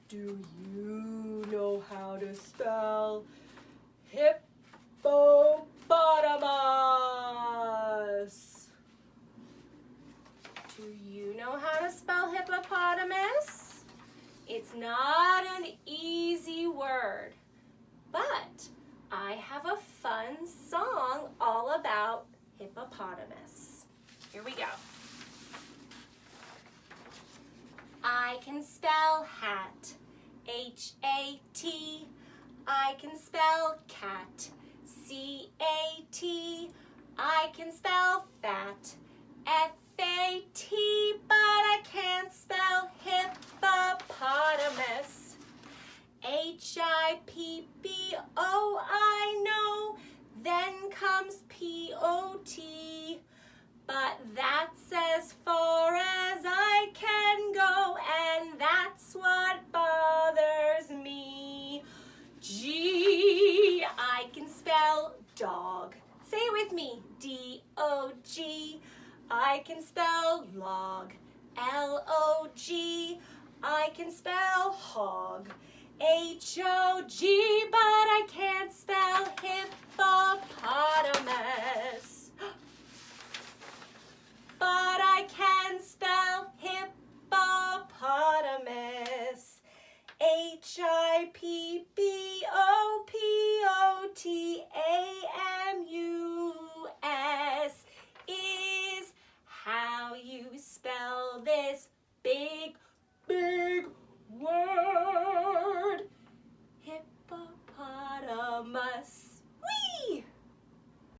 Do you know how to spell hippopotamus? Do you know how to spell hippopotamus? It's not an easy word, but I have a fun song all about hippopotamus. Here we go. I can spell hat, H-A-T. I can spell cat, C-A-T. I can spell fat, F-A-T. But I can't spell hippopotamus, H-I-P-P-O. I know, then comes P-O-T. But that's as far as I can go, and that's what bothers me. G, I can spell dog. Say it with me, D-O-G. I can spell log, L-O-G. I can spell hog, H-O-G. But I can't spell hippopotamus.